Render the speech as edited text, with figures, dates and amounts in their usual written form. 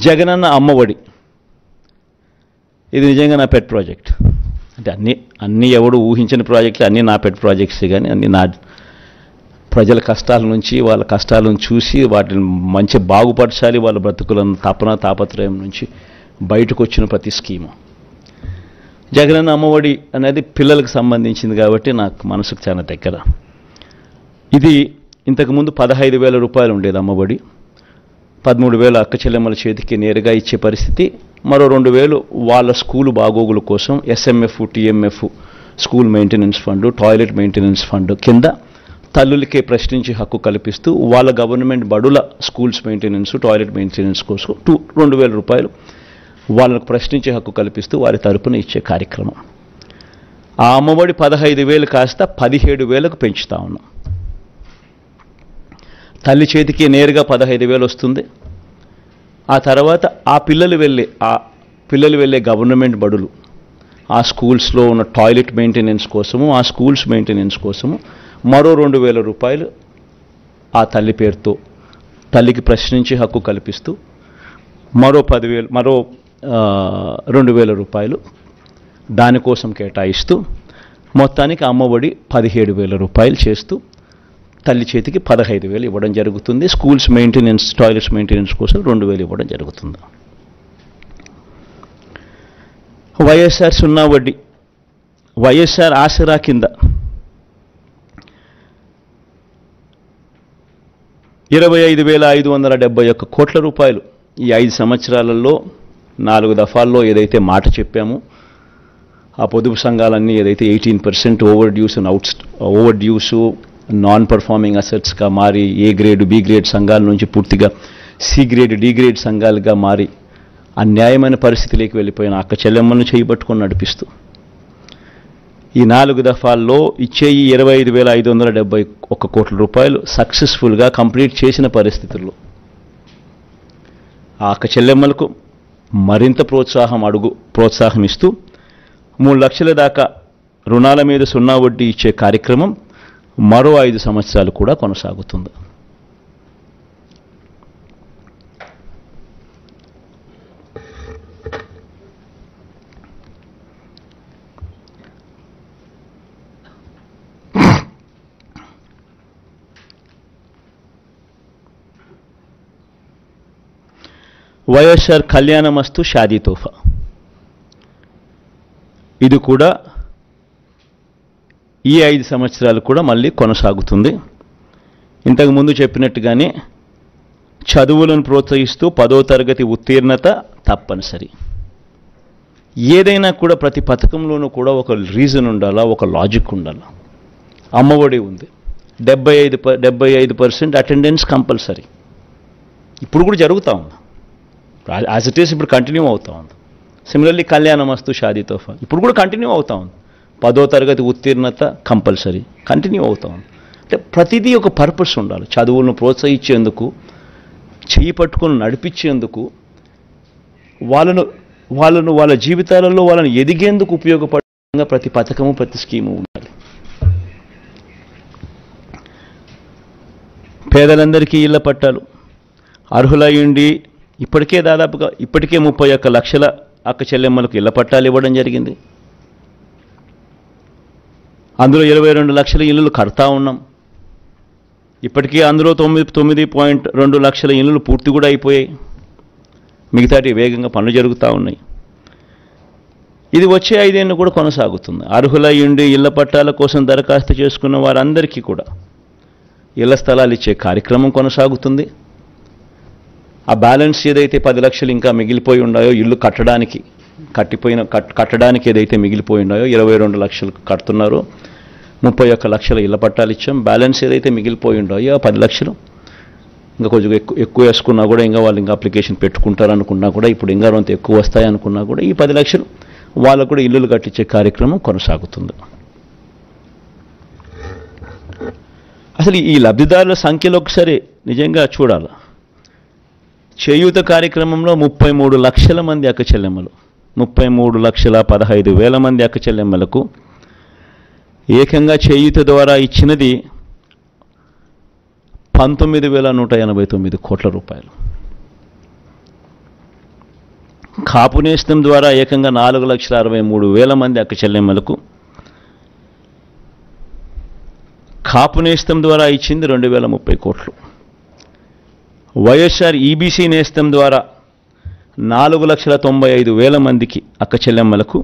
జగనన్న అమ్మఒడి, ఇది నిజంగా నా పెట్ ప్రాజెక్ట్. అంటే అన్నీ ఎవడు ఊహించిన ప్రాజెక్టులు, అన్నీ నా పెట్ ప్రాజెక్ట్స్. కానీ అన్నీ నా ప్రజల కష్టాల నుంచి, వాళ్ళ కష్టాలను చూసి వాటిని మంచి బాగుపరచాలి, వాళ్ళ బ్రతుకులను తాపత్రయం నుంచి బయటకు వచ్చిన ప్రతి స్కీము. జగనన్న అమ్మఒడి అనేది పిల్లలకు సంబంధించింది కాబట్టి నాకు మనసుకు చాలా దగ్గర. ఇది ఇంతకుముందు 15,000 రూపాయలు ఉండేది అమ్మఒడి. 13,000 అక్క చెల్లెమ్మల చేతికి నేరుగా ఇచ్చే పరిస్థితి. మరో 2,000 వాళ్ళ స్కూలు బాగోగుల కోసం SMF, TMF, school maintenance fund, toilet maintenance fund కింద తల్లులకే ప్రశ్నించి హక్కు కల్పిస్తూ వాళ్ళ గవర్నమెంట్ బడుల స్కూల్స్ మెయింటెనెన్స్, టాయిలెట్ మెయింటెనెన్స్ కోసం 2,000 రూపాయలు వాళ్ళకు ప్రశ్నించే హక్కు కల్పిస్తూ వారి తరపున ఇచ్చే కార్యక్రమం. ఆ అమ్మఒడి 15,000 కాస్త 17,000కు పెంచుతా ఉన్నాం. తల్లి చేతికి నేరుగా 15,000 వస్తుంది. ఆ తర్వాత ఆ పిల్లలు వెళ్ళే గవర్నమెంట్ బడులు, ఆ స్కూల్స్లో ఉన్న టాయిలెట్ మెయింటెనెన్స్ కోసము, ఆ స్కూల్స్ మెయింటెనెన్స్ కోసము మరో 2,000 రూపాయలు ఆ తల్లి పేరుతో తల్లికి ప్రశ్నించే హక్కు కల్పిస్తూ మరో 2,000 రూపాయలు దానికోసం కేటాయిస్తూ మొత్తానికి అమ్మఒడి 17,000 రూపాయలు చేస్తూ తల్లి చేతికి 15,000 ఇవ్వడం జరుగుతుంది. స్కూల్స్ మెయింటెనెన్స్, టాయిలెట్స్ మెయింటెనెన్స్ కోసం 2,000 ఇవ్వడం జరుగుతుంది. వైఎస్ఆర్ సున్నా వడ్డీ, వైఎస్ఆర్ ఆసరా కింద 25,571 కోట్ల రూపాయలు ఈ 5 సంవత్సరాలలో 4 దఫాల్లో ఏదైతే మాట చెప్పామో, ఆ పొదుపు సంఘాలన్నీ ఏదైతే 18% ఓవర్ డ్యూసు నాన్ పర్ఫార్మింగ్ అసెట్స్గా మారి ఏ గ్రేడ్, బి గ్రేడ్ సంఘాల నుంచి పూర్తిగా సి గ్రేడ్, డి గ్రేడ్ సంఘాలుగా మారి అన్యాయమైన పరిస్థితిలోకి వెళ్ళిపోయిన అక్క చెల్లెమ్మలను చేయబట్టుకొని నడిపిస్తూ ఈ 4 దఫాల్లో ఇచ్చే ఈ 25,571 కోట్ల రూపాయలు సక్సెస్ఫుల్గా కంప్లీట్ చేసిన పరిస్థితుల్లో ఆ అక్క చెల్లెమ్మలకు మరింత ప్రోత్సాహం ఇస్తూ 3 లక్షల దాకా రుణాల మీద సున్నా వడ్డీ ఇచ్చే కార్యక్రమం మరో 5 సంవత్సరాలు కూడా కొనసాగుతుంది. వైఎస్ఆర్ కళ్యాణమస్తు షాదీ తోఫా, ఇది కూడా ఈ 5 సంవత్సరాలు కూడా మళ్ళీ కొనసాగుతుంది. ఇంతకుముందు చెప్పినట్టుగానే చదువులను ప్రోత్సహిస్తూ 10వ తరగతి ఉత్తీర్ణత తప్పనిసరి. ఏదైనా కూడా ప్రతి పథకంలోనూ కూడా ఒక రీజన్ ఉండాలా, ఒక లాజిక్ ఉండాలా. అమ్మఒడి ఉంది, 75% అటెండెన్స్ కంపల్సరీ. ఇప్పుడు కూడా జరుగుతూ ఉంది, యాజ్ ఇట్ ఈస్ ఇప్పుడు కంటిన్యూ అవుతూ ఉంది. సిమిలర్లీ కళ్యాణమస్తు షాదీ తోఫా ఇప్పుడు కూడా కంటిన్యూ అవుతూ ఉంది. 10వ తరగతి ఉత్తీర్ణత కంపల్సరీ కంటిన్యూ అవుతూ ఉంది. అంటే ప్రతిదీ ఒక పర్పస్ ఉండాలి. చదువులను ప్రోత్సహించేందుకు, చేయి పట్టుకొని నడిపించేందుకు, వాళ్ళ జీవితాలలో వాళ్ళని ఎదిగేందుకు ఉపయోగపడే ప్రతి పథకము, ప్రతి స్కీము ఉండాలి. పేదలందరికీ ఇళ్ల పట్టాలు, అర్హులయ్యుండి ఇప్పటికే 31 లక్షల అక్క చెల్లెమ్మలకు ఇళ్ల పట్టాలు ఇవ్వడం జరిగింది. అందులో 22 లక్షల ఇళ్ళు కడతా ఉన్నాం. ఇప్పటికీ అందులో 9.2 లక్షల ఇళ్ళు పూర్తి కూడా అయిపోయాయి. మిగతాటి వేగంగా పనులు జరుగుతూ ఉన్నాయి. ఇది వచ్చే 5 ఏళ్ళు కూడా కొనసాగుతుంది. అర్హులయ్యుండి ఇళ్ల పట్టాల కోసం దరఖాస్తు చేసుకున్న వారందరికీ కూడా ఇళ్ల స్థలాలు ఇచ్చే కార్యక్రమం కొనసాగుతుంది. ఆ బ్యాలెన్స్ ఏదైతే 10 లక్షలు ఇంకా మిగిలిపోయి ఉన్నాయో ఇల్లు కట్టడానికి ఏదైతే మిగిలిపోయి ఉన్నాయో 22 లక్షలు కడుతున్నారో 31 లక్షల ఇళ్ల పట్టాలు ఇచ్చాం. బ్యాలెన్స్ ఏదైతే మిగిలిపోయి ఉన్నాయో 10 లక్షలు ఇంకా కొంచెం ఎక్కువ వేసుకున్నా కూడా ఇంకా వాళ్ళు ఇంకా అప్లికేషన్ పెట్టుకుంటారనుకున్నా కూడా ఇప్పుడు ఇంకా కొంత ఎక్కువ వస్తాయనుకున్నా కూడా ఈ 10 లక్షలు వాళ్ళకు కూడా ఇల్లులు కట్టించే కార్యక్రమం కొనసాగుతుంది. అసలు ఈ లబ్ధిదారుల సంఖ్యలో ఒకసారి నిజంగా చూడాలి. చేయూత కార్యక్రమంలో 33 లక్షల మంది అక్క చెల్లెమ్మలు, 33,15,000 మంది అక్క చెల్లెమ్మలకు ఏకంగా చేయూత ద్వారా ఇచ్చినది 19,189 కోట్ల రూపాయలు. కాపు నేస్తం ద్వారా ఏకంగా 4,63,000 మంది అక్క చెల్లెమ్మలకు, కాపు నేస్తం ద్వారా ఇచ్చింది 2,030 కోట్లు. వైఎస్ఆర్ ఈబీసీ నేస్తం ద్వారా 4,95,000 మందికి అక్క చెల్లెమ్మలకు